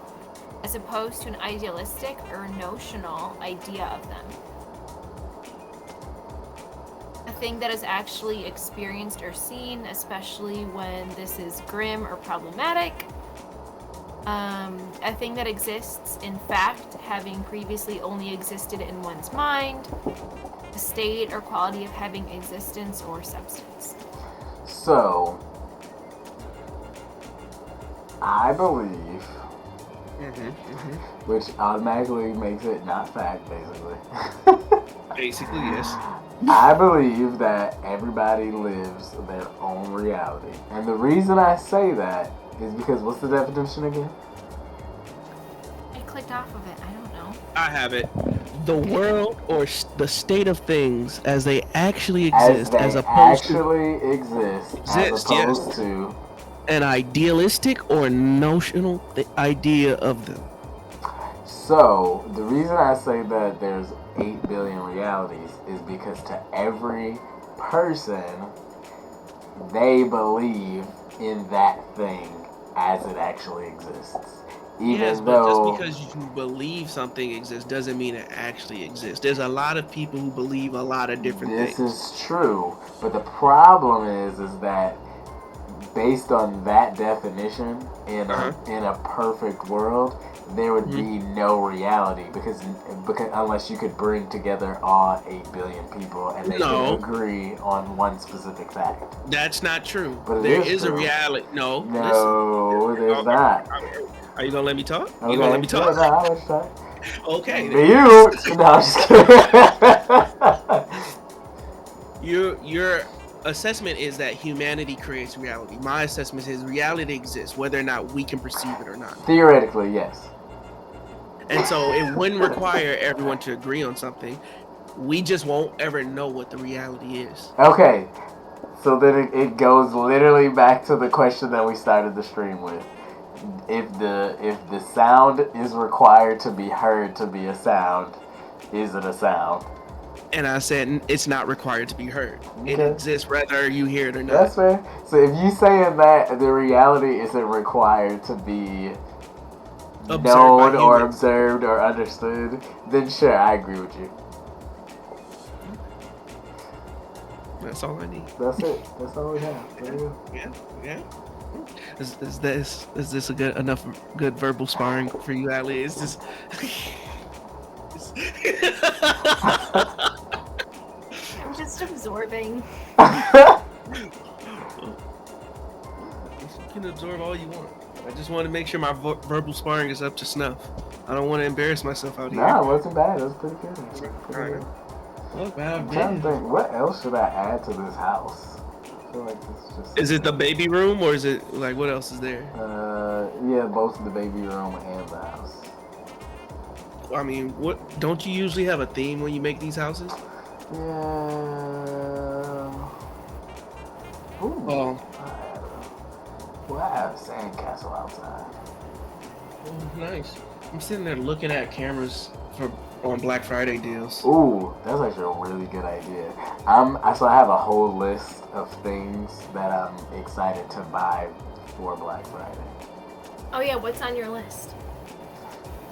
as opposed to an idealistic or notional idea of them. A thing that is actually experienced or seen, especially when this is grim or problematic. A thing that exists, in fact, having previously only existed in one's mind. A state or quality of having existence or substance. So, I believe, which automatically makes it not fact, basically. Basically, yes. I believe that everybody lives their own reality. And the reason I say that is because, what's the definition again? I clicked off of it. I don't know. I have it. The world or the state of things as they actually As exist, they as opposed to actually exist, as opposed to an idealistic or notional idea of them. So, the reason I say that there's 8 billion realities is because to every person, they believe in that thing as it actually exists. Even Yes, but though just because you believe something exists doesn't mean it actually exists. There's a lot of people who believe a lot of different this things. is true, but the problem is that based on that definition, in a perfect world, there would be no reality because unless you could bring together all 8 billion people and they could agree on one specific fact. That's not true. But There it is a true. reality. No. No, there's not. Are you gonna let me talk? Okay. You gonna let me talk? Yeah, no, I'll let you talk. Okay. Mute. No, I'm just kidding. Your assessment is that humanity creates reality. My assessment is reality exists, whether or not we can perceive it or not. Theoretically, yes. And so it wouldn't require everyone to agree on something. We just won't ever know what the reality is. Okay, so then it goes literally back to the question that we started the stream with. If the sound is required to be heard to be a sound, is it a sound? And I said it's not required to be heard. It Okay. exists whether you hear it or not. That's fair. So if you saying that the reality isn't required to be Observed known by or humans. observed or understood, then sure, I agree with you. That's all I need. That's it. That's all we have. There you go. Yeah. Is this a good enough good verbal sparring for you, Ali? Is this? I'm just absorbing. You can absorb all you want. I just want to make sure my verbal sparring is up to snuff. I don't want to embarrass myself out here. No, it wasn't bad. It was pretty good. It was pretty good. Look, I'm trying to think, what else should I add to this house? I feel like it's just. Is it the baby room or is it like what else is there? Yeah, both the baby room and the house. I mean, what? Don't you usually have a theme when you make these houses? Yeah. Ooh. Oh, Well, I have a sandcastle outside. nice. I'm sitting there looking at cameras on Black Friday deals. Ooh, that's actually a really good idea. So I have a whole list of things that I'm excited to buy for Black Friday. Oh yeah, what's on your list?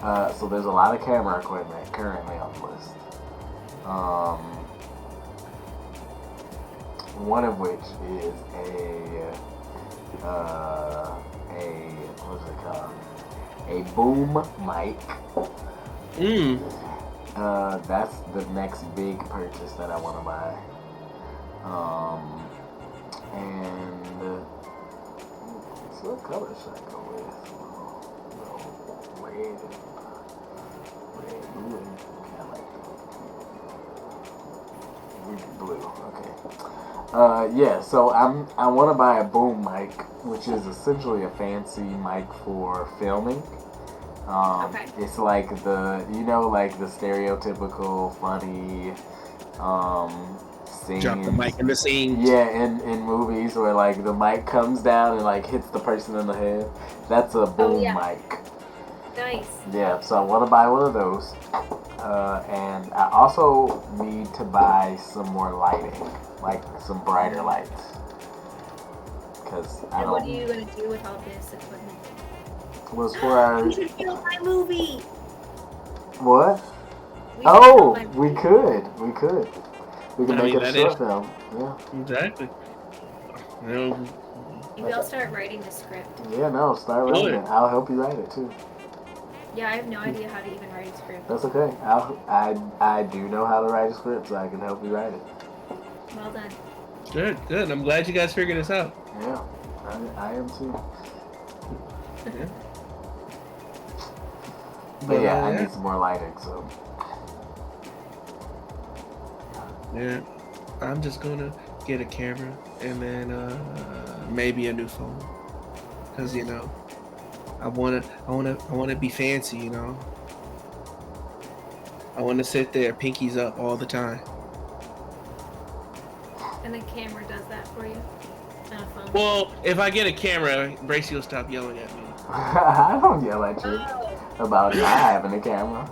So there's a lot of camera equipment currently on the list. One of which is what's it called? A boom mic. That's the next big purchase that I want to buy. And so what color should I go with? Red, blue, and kind of like blue. Okay. Yeah. So I want to buy a boom mic, which is essentially a fancy mic for filming. Okay. It's like like the stereotypical funny scenes. Drop the mic in the scene. Yeah, in movies where like the mic comes down and like hits the person in the head. That's a boom mic. Nice. Yeah, so I want to buy one of those. And I also need to buy some more lighting, like some brighter lights. Because I don't. What are you gonna do with all this equipment? Was for our. We should film my movie. What? We should film my We movie. could. We could make it a short film. Yeah. Exactly. Maybe I'll start writing the script. Yeah, no, start writing it. I'll help you write it too. Yeah, I have no idea how to even write a script. That's okay. I do know how to write a script, so I can help you write it. Well done. Good. I'm glad you guys figured this out. Yeah, I am too. But yeah, I need some more lighting, so. Yeah, I'm just gonna get a camera and then maybe a new phone, cause I wanna be fancy, I wanna sit there pinkies up all the time. And the camera does that for you on a phone. Well, if I get a camera, Bracy will stop yelling at me. I don't yell at you Oh, about not having a camera.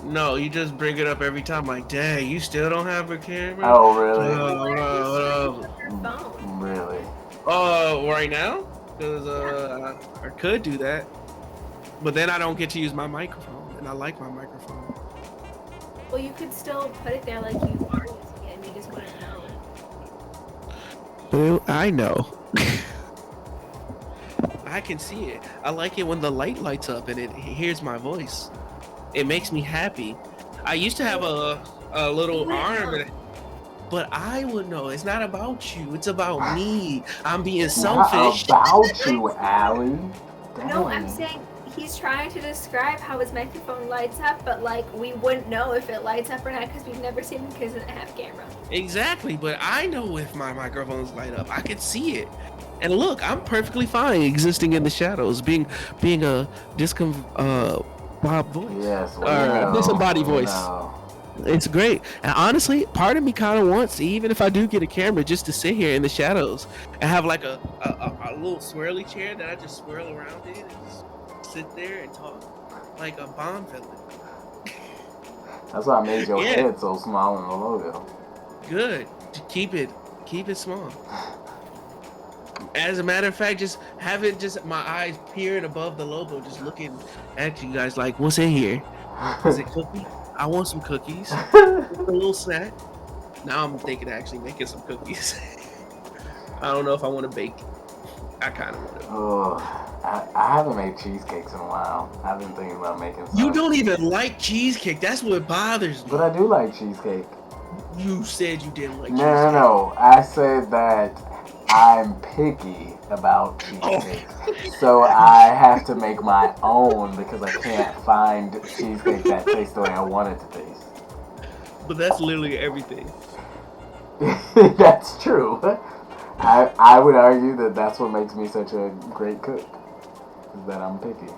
No, you just bring it up every time, like, dang, you still don't have a camera? Oh, really? why are you showing your phone? Really? Right now? Because I could do that. But then I don't get to use my microphone, and I like my microphone. Well, you could still put it there like you are using it, and you just wouldn't know. Well, I know. I can see it. I like it when the light lights up and it hears my voice. It makes me happy. I used to have a little arm, but I would know. It's not about you. It's about me. I'm being selfish. Not about you, Allie. No, I'm Dang. saying he's trying to describe how his microphone lights up, but like we wouldn't know if it lights up or not because we've never seen him because he doesn't have camera. Exactly, but I know if my microphones light up. I can see it. And look, I'm perfectly fine existing in the shadows, being a Bob voice. Yes, disembodied voice. No. It's great. And honestly, part of me kind of wants, even if I do get a camera, just to sit here in the shadows and have like a little swirly chair that I just swirl around in and just sit there and talk like a Bond villain. That's why I made your head so small in the logo. Good. Keep it small. As a matter of fact, just have it my eyes peering above the logo, just looking at you guys like, what's in here? Is it cookie? I want some cookies. A little snack. Now I'm thinking of actually making some cookies. I don't know if I want to bake. I kind of want to. Oh, I haven't made cheesecakes in a while. I've been thinking about making some. You don't even like cheesecake. That's what bothers me. But I do like cheesecake. You said you didn't like No, cheesecake. no. I said that I'm picky about cheesecakes. So I have to make my own because I can't find cheesecake that tastes the way I want it to taste. But that's literally everything. That's true. I would argue that that's what makes me such a great cook, is that I'm picky.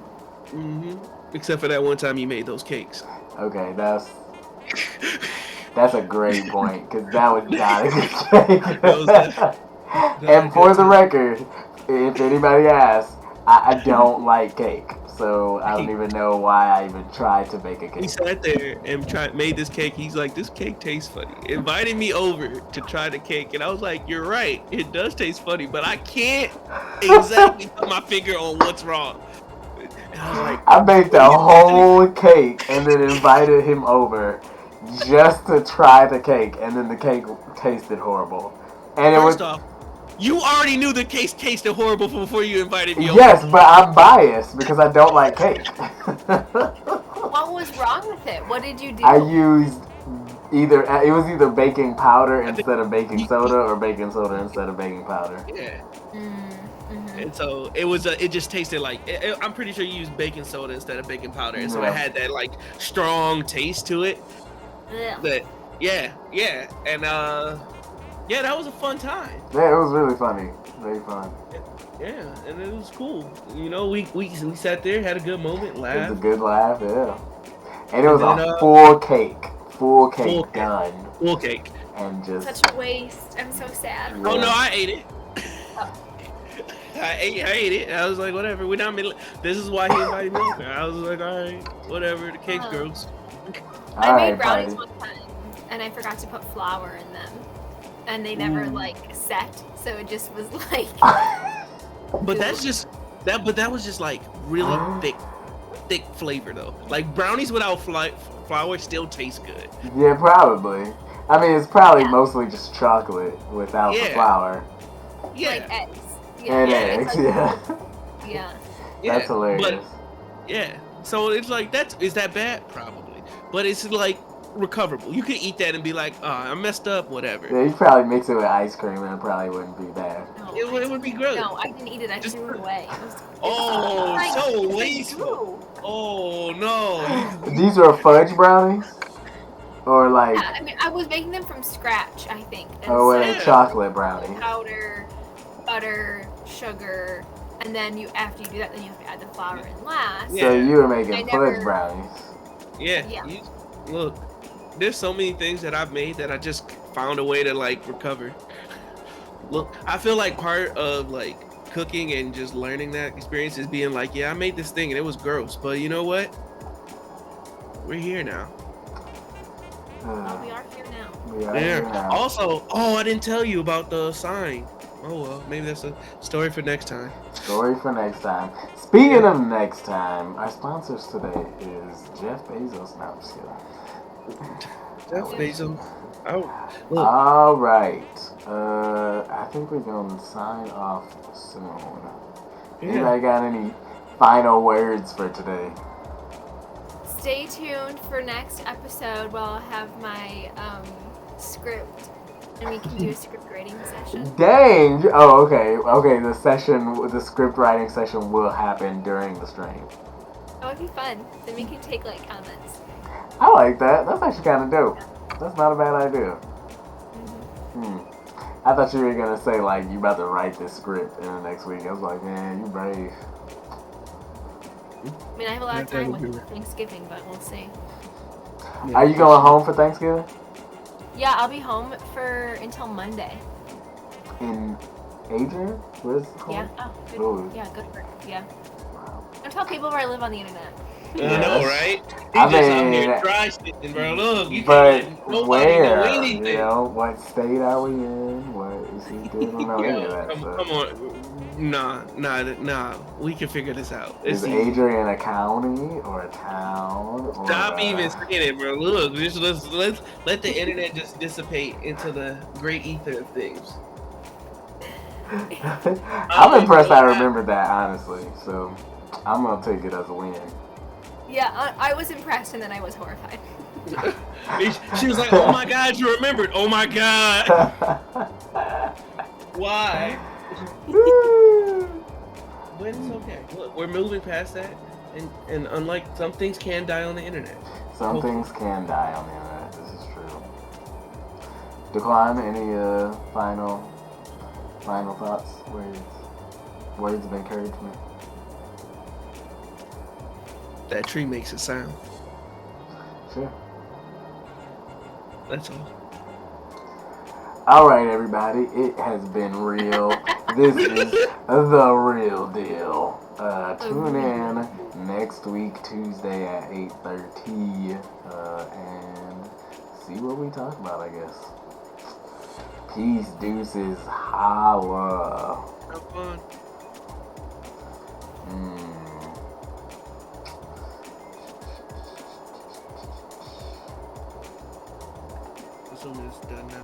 Except for that one time you made those cakes. Okay, that's a great point, because that was not a good cake. And for the record, if anybody asks, I don't like cake, so I don't even know why I even tried to bake a He cake. sat there and made this cake. He's like, this cake tastes funny. Invited me over to try the cake, and I was like, you're right, it does taste funny, but I can't exactly put my finger on what's wrong. And I was like, I baked a whole cake and then invited him over just to try the cake, and then the cake tasted horrible. And it first was off, you already knew the cake tasted horrible before you invited me over. yes, but I'm biased because I don't like cake. What was wrong with it? What did you do? I used it was either baking powder instead of baking soda or baking soda instead of baking powder. Yeah. Mm-hmm. And so it just tasted like, I'm pretty sure you used baking soda instead of baking powder. And so Yeah. it had that like strong taste to it. Ugh. That, yeah. And yeah, that was a fun time. Yeah, it was really funny. Very fun. Yeah, and it was cool. You know, we sat there, had a good moment, It was a laughed. good laugh, yeah. And it was And a then, full cake full cake. done. Full cake. And just Such a waste. I'm so sad. Yeah. Oh no, I ate it. I ate it. I was like, whatever. We're not. This is why he invited me over. I was like, all right, whatever. The cake's gross. I Alright, made brownies buddy. one time, and I forgot to put flour in them, and they never like set, so it just was like. But that's just that. But that was just like really thick flavor though. Like brownies without flour still taste good. Yeah, probably. I mean, it's probably Yeah. mostly just chocolate without the Yeah. flour. Like Yeah, eggs. And it's eggs, like- yeah. Yeah. yeah. That's hilarious. But yeah, so it's like is that bad? Probably, but it's like recoverable. You could eat that and be like, oh, I messed up, whatever. Yeah, you probably mix it with ice cream and it probably wouldn't be bad. No, It would be good. No, I didn't eat it. I Just- threw it away. It was, Oh, Like, so what did I wasteful. do? Oh no. These are fudge brownies? Or like, Yeah, I mean, I was making them from scratch, I think. And oh, were so they chocolate brownies? powder, butter, sugar, and then after you do that, then you have to add the flour in last. Yeah. So you were I making never- fudge brownies. Yeah. Yeah. Look, there's so many things that I've made that I just found a way to like recover. Look, I feel like part of like cooking and just learning that experience is being like, yeah, I made this thing and it was gross, but you know what? We're here now. Oh, we are here now. We are here now. Also, I didn't tell you about the sign. Oh well, maybe that's a story for next time. Story for next time. Speaking of next time, our sponsors today is Jeff Bezos. No, I'm just kidding. Jeff Bezos. Oh, look. All right. I think we're gonna sign off soon. Yeah. Anybody got any final words for today? Stay tuned for next episode where I'll have my script and we can do a script grading session. Dang! Oh, okay. Okay, the script writing session will happen during the stream. That would be fun. Then we can take like comments. I like that. That's actually kind of dope. That's not a bad idea. I thought you were gonna say like you about to write this script in the next week. I was like, man, you brave. I mean, I have a lot of time with Thanksgiving, but we'll see. Are you going home for Thanksgiving? Yeah, I'll be home until Monday. In Adrian? Where's home? Yeah. Oh, good. Ooh. Yeah, good work. Yeah. Wow. Don't tell people where I live on the internet. I know, right? He I just out mean, here dry sitting, bro. Look, you But can't. Nobody where? know You anything. know, what state are we in? What is he doing? I don't know any of that Come stuff. on. Nah. We can figure this out. Is It's easy. Adrian a county or a town? Or Stop even saying it, bro. Look, just let's let the internet just dissipate into the great ether of things. I'm impressed I remembered that, honestly. So I'm going to take it as a win. Yeah, I was impressed and then I was horrified. She was like, "Oh my God, you remembered! Oh my God!" Why? But it's okay. Look, we're moving past that, and unlike some things can die on the internet. Some things can die on the internet. This is true. Decline. Any final thoughts? Words of encouragement. That tree makes a sound. Sure. That's all. All right, everybody. It has been real. This is the real deal. Tune in next week, Tuesday at 8:30, and see what we talk about, I guess. Peace, deuces, holla. Have fun. Assuming it's done now.